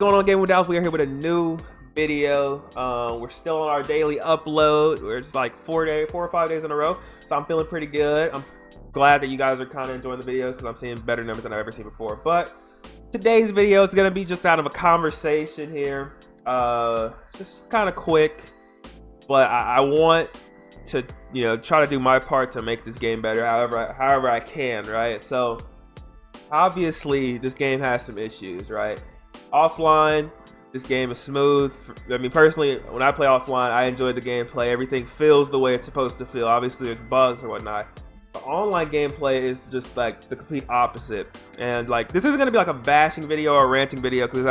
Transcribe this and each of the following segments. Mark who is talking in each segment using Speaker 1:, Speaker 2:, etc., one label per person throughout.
Speaker 1: Going on GamingWithDallas, we are here with a new video. We're still on our daily upload. It's like 4 or 5 days in a row, so I'm feeling pretty good. I'm glad that you guys are kind of enjoying the video because I'm seeing better numbers than I've ever seen before. But today's video is gonna be just out of a conversation here, just kind of quick. But I want to, try to do my part to make this game better, however I can, right? So obviously this game has some issues, right? Offline, this game is smooth. I mean, personally, when I play offline, I enjoy the gameplay. Everything feels the way it's supposed to feel. Obviously, there's bugs or whatnot. The online gameplay is just like the complete opposite. And like, this isn't gonna be like a bashing video or a ranting video because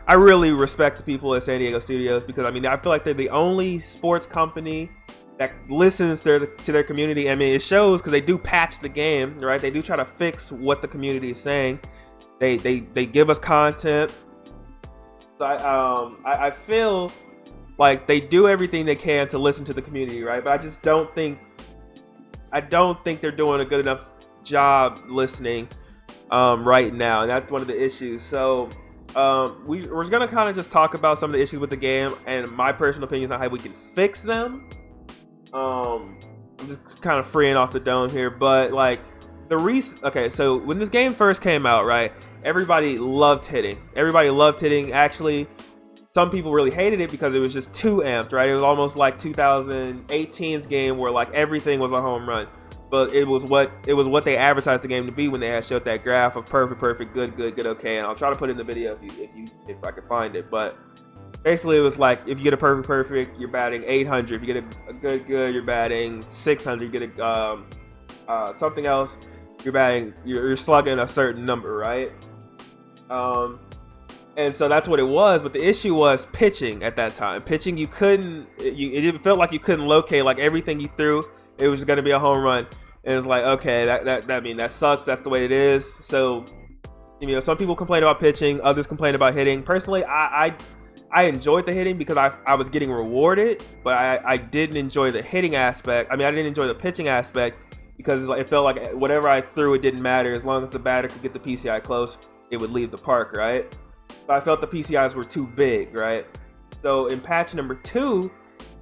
Speaker 1: I really respect the people at San Diego Studios because I mean, I feel like they're the only sports company that listens to their community. I mean, it shows because they do patch the game, right? They do try to fix what the community is saying. They give us content. So I feel like they do everything they can to listen to the community, right? But I just don't think they're doing a good enough job listening right now, and that's one of the issues. So we're gonna kind of just talk about some of the issues with the game and my personal opinions on how we can fix them. I'm just kind of freeing off the dome here, but like okay, so when this game first came out, right? Everybody loved hitting. Actually, some people really hated it because it was just too amped, right? It was almost like 2018's game where like everything was a home run. But it was what they advertised the game to be when they had showed that graph of perfect, good, okay. And I'll try to put it in the video if I can find it. But basically, it was like if you get a perfect, you're batting 800. If you get a good, you're batting 600. You get a something else, you're slugging a certain number, right? And so that's what it was. But the issue was pitching at that time. Pitching, it felt like you couldn't locate like everything you threw. It was going to be a home run. And it was like, okay, that sucks. That's the way it is. So, some people complain about pitching, others complain about hitting. Personally, I enjoyed the hitting because I was getting rewarded, but I didn't enjoy the hitting aspect. I mean, I didn't enjoy the pitching aspect because it felt like whatever I threw, it didn't matter. As long as the batter could get the PCI close, it would leave the park, right? So I felt the PCIs were too big, right? So in patch number 2,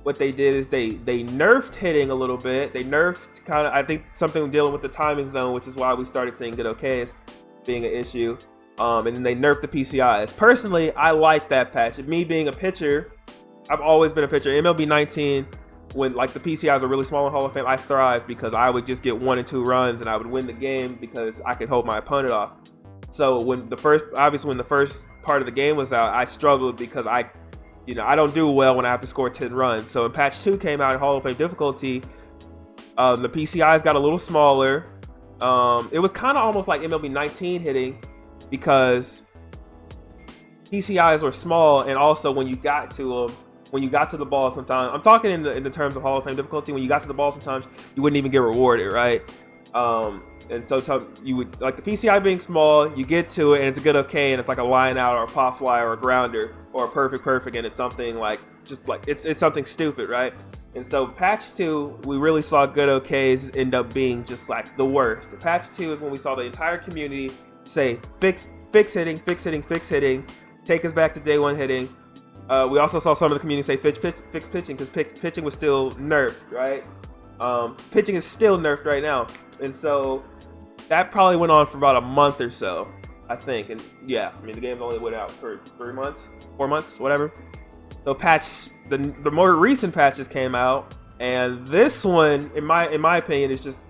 Speaker 1: what they did is they nerfed hitting a little bit. They nerfed kind of, I think, something dealing with the timing zone, which is why we started seeing good OKs being an issue. And then they nerfed the PCIs. Personally, I like that patch. Me being a pitcher, I've always been a pitcher. MLB 19, when like the PCIs are really small in Hall of Fame, I thrived because I would just get 1 and 2 runs and I would win the game because I could hold my opponent off. So when the first part of the game was out, I struggled because I don't do well when I have to score 10 runs. So when patch 2 came out in Hall of Fame difficulty, the PCIs got a little smaller. It was kind of almost like MLB 19 hitting because PCIs were small, and also when you got to the ball, sometimes I'm talking in the terms of Hall of Fame difficulty. When you got to the ball, sometimes you wouldn't even get rewarded, right? And so you would, like the PCI being small, you get to it and it's a good okay, and it's like a line out or a pop fly or a grounder or a perfect, and it's something like it's something stupid, right? And so patch 2, we really saw good okays end up being just like the worst. The patch 2 is when we saw the entire community say fix hitting, take us back to day 1 hitting. We also saw some of the community say fix pitching because pitching was still nerfed, right? Pitching is still nerfed right now, and so that probably went on for about a month or so, I think. And yeah, I mean the game only went out for 4 months, whatever. So the more recent patches came out, and this one, in my opinion, is just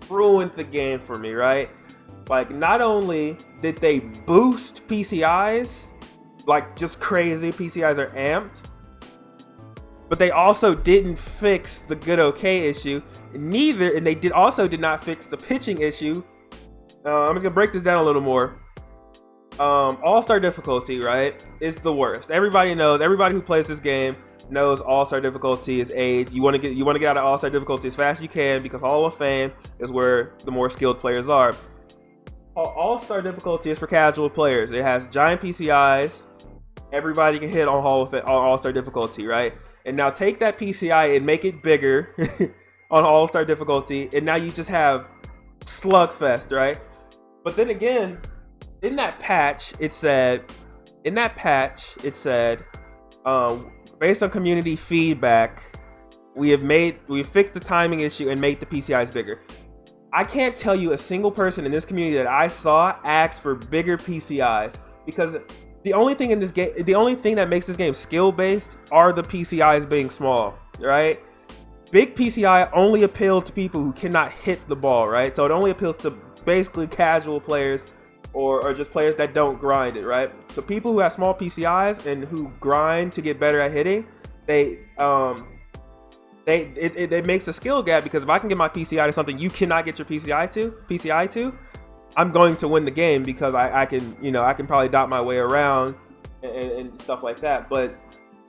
Speaker 1: ruined the game for me, right? Like, not only did they boost PCIs, like just crazy, PCIs are amped, but they also didn't fix the good okay issue. And they did not fix the pitching issue. I'm gonna break this down a little more. All-star difficulty, right, is the worst. Everybody who plays this game knows all-star difficulty is AIDS. You want to get out of all-star difficulty as fast as you can because Hall of Fame is where the more skilled players are. All-star difficulty is for casual players. It has giant PCIs. Everybody can hit on All-Star difficulty, right? And now take that PCI and make it bigger on All-Star difficulty, and now you just have slugfest, right? But then again, in that patch, it said in that patch, it said, based on community feedback, we fixed the timing issue and made the PCIs bigger. I can't tell you a single person in this community that I saw ask for bigger PCIs, because the only thing in this game, the only thing that makes this game skill based are the PCIs being small, right? Big PCI only appeal to people who cannot hit the ball, right? So it only appeals to basically casual players or just players that don't grind it, right? So people who have small PCIs and who grind to get better at hitting, it makes a skill gap, because if I can get my PCI to something you cannot get your PCI to, I'm going to win the game, because I can probably dot my way around and stuff like that. But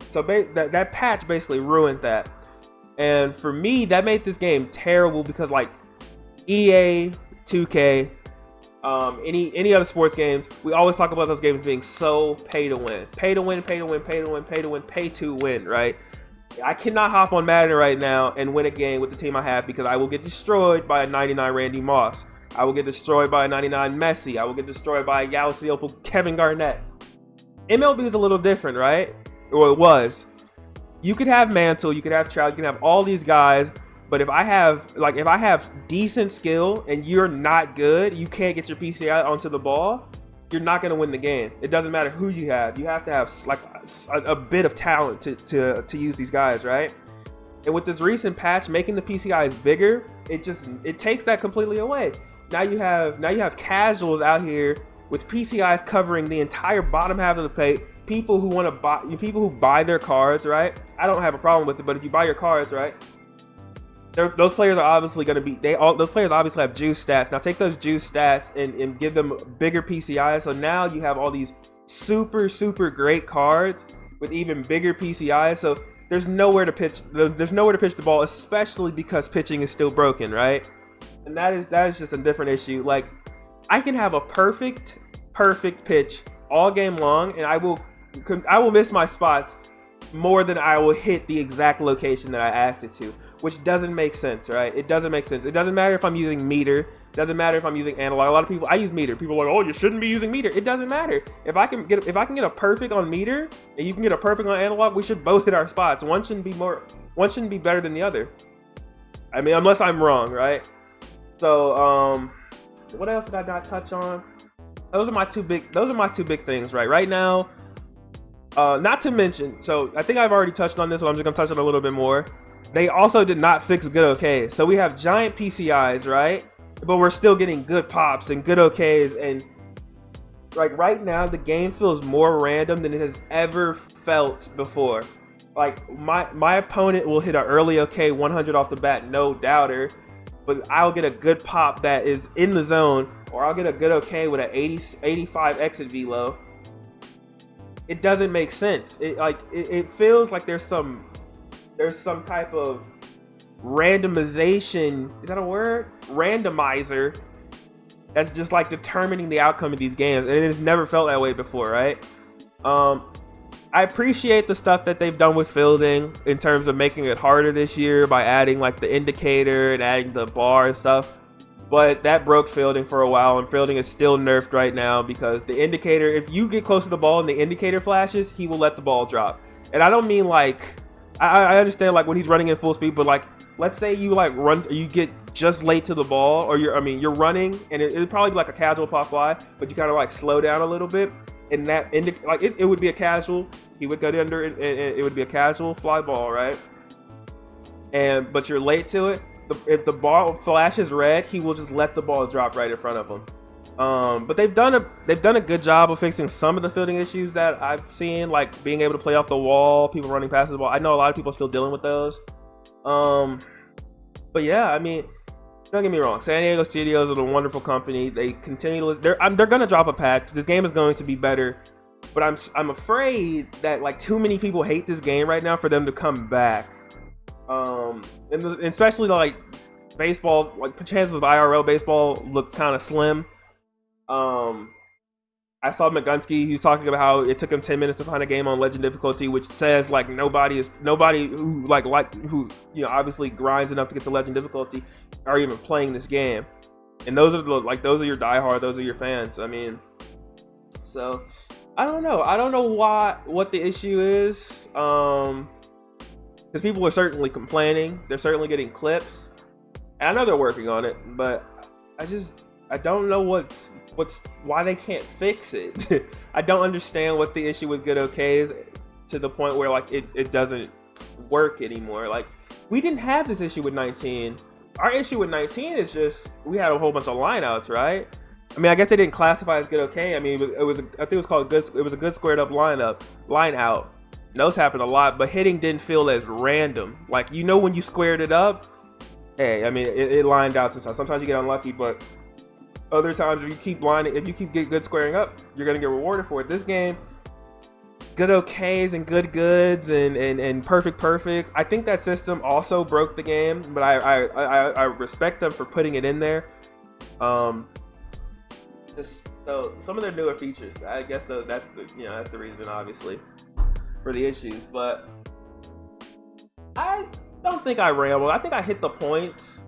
Speaker 1: so that patch basically ruined that, and for me that made this game terrible, because like EA, 2K, any other sports games, we always talk about those games being so pay to win, right? I cannot hop on Madden right now and win a game with the team I have, because I will get destroyed by a 99 Randy Moss. I will get destroyed by a 99 Messi. I will get destroyed by a Galaxy Opal Kevin Garnett. MLB is a little different, right? Or it was. You could have Mantle, you could have Trout, you can have all these guys, but if I have decent skill and you're not good, you can't get your PCI onto the ball, you're not going to win the game. It doesn't matter who you have. You have to have like a bit of talent to use these guys, right? And with this recent patch making the PCIs bigger, it takes that completely away. Now you have casuals out here with PCIs covering the entire bottom half of the page. People who buy their cards, right? I don't have a problem with it, but if you buy your cards, right? Those players are obviously going to be, those players obviously have juice stats. Now take those juice stats and give them bigger PCIs. So now you have all these super, super great cards with even bigger PCIs. So there's nowhere to pitch. There's nowhere to pitch the ball, especially because pitching is still broken, right? And that is just a different issue. Like, I can have a perfect pitch all game long, and I will miss my spots more than I will hit the exact location that I asked it to, which doesn't make sense, right? It doesn't make sense. It doesn't matter if I'm using meter. It doesn't matter if I'm using analog. A lot of people, I use meter. People are like, oh, you shouldn't be using meter. It doesn't matter. If I can get a perfect on meter and you can get a perfect on analog, we should both hit our spots. One shouldn't be better than the other. I mean, unless I'm wrong, right? So, what else did I not touch on? Those are my two big things, right? Right now, not to mention, so I think I've already touched on this, but I'm just gonna touch on it a little bit more. They also did not fix good okays. So we have giant PCIs, right? But we're still getting good pops and good okays, and like right now the game feels more random than it has ever felt before. Like my opponent will hit an early okay 100 off the bat, no doubter, but I'll get a good pop that is in the zone, or I'll get a good okay with an 85 exit velo. It doesn't make sense. It feels like there's some type of randomization. Is that a word? Randomizer that's just like determining the outcome of these games, and it has never felt that way before, right? I appreciate the stuff that they've done with fielding in terms of making it harder this year by adding like the indicator and adding the bar and stuff, but that broke fielding for a while, and fielding is still nerfed right now because the indicator, if you get close to the ball and the indicator flashes, he will let the ball drop. And I don't mean like, I understand like when he's running in full speed, but like let's say you like you get just late to the ball, or you're running and it'd probably be like a casual pop fly, but you kind of like slow down a little bit, and that it would be a casual, he would go under and it would be a casual fly ball, right? But you're late to it. If the ball flashes red, he will just let the ball drop right in front of him. But they've done a good job of fixing some of the fielding issues that I've seen, like being able to play off the wall, people running past the ball. I know a lot of people are still dealing with those. But yeah, I mean, don't get me wrong. San Diego Studios are a wonderful company. They continue to, they're gonna drop a patch. This game is going to be better, but I'm afraid that like too many people hate this game right now for them to come back. And especially like baseball, like chances of IRL baseball look kind of slim. I saw McGunsky, he's talking about how it took him 10 minutes to find a game on legend difficulty, which says like nobody who who obviously grinds enough to get to legend difficulty are even playing this game. And those are your diehard, those are your fans. I mean, so I don't know. I don't know what the issue is. Because people are certainly complaining. They're certainly getting clips. And I know they're working on it, but I don't know why they can't fix it. I don't understand what's the issue with good okays to the point where like it doesn't work anymore. Like, we didn't have this issue with 19. Our issue with 19 is just we had a whole bunch of lineouts, right? I mean, I guess they didn't classify as good okay. I mean, I think it was called good. It was a good squared up line out. And those happened a lot, but hitting didn't feel as random. Like, you know, when you squared it up, hey, I mean, it lined out sometimes. Sometimes you get unlucky, but other times if you keep getting good squaring up, you're gonna get rewarded for it. This game, good okays and good goods and perfect. I think that system also broke the game, but I respect them for putting it in there. So some of their newer features, I guess that's the reason, obviously, for the issues. But I don't think I rambled. I think I hit the points.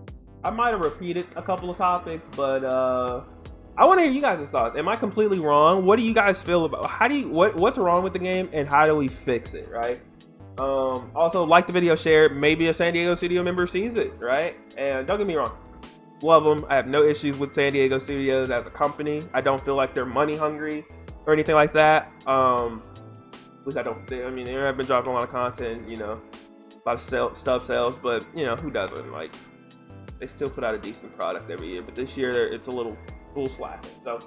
Speaker 1: I might have repeated a couple of topics, but I want to hear you guys' thoughts. Am I completely wrong? What do you guys feel about? What's wrong with the game, and how do we fix it? Right. Also, like the video, share. Maybe a San Diego studio member sees it, right? And don't get me wrong, love them. I have no issues with San Diego Studios as a company. I don't feel like they're money hungry or anything like that. At least I don't. I mean, they have been dropping a lot of content, a lot of sub sales, but who doesn't? Like, they still put out a decent product every year. But this year, it's a little slacking. So,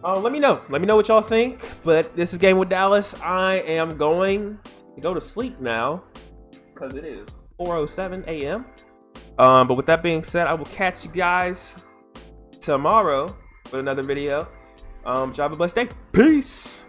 Speaker 1: let me know. Let me know what y'all think. But this is Gaming with Dallas. I am going to go to sleep now because it is 4:07 a.m. But with that being said, I will catch you guys tomorrow with another video. Have a blessed day. Peace.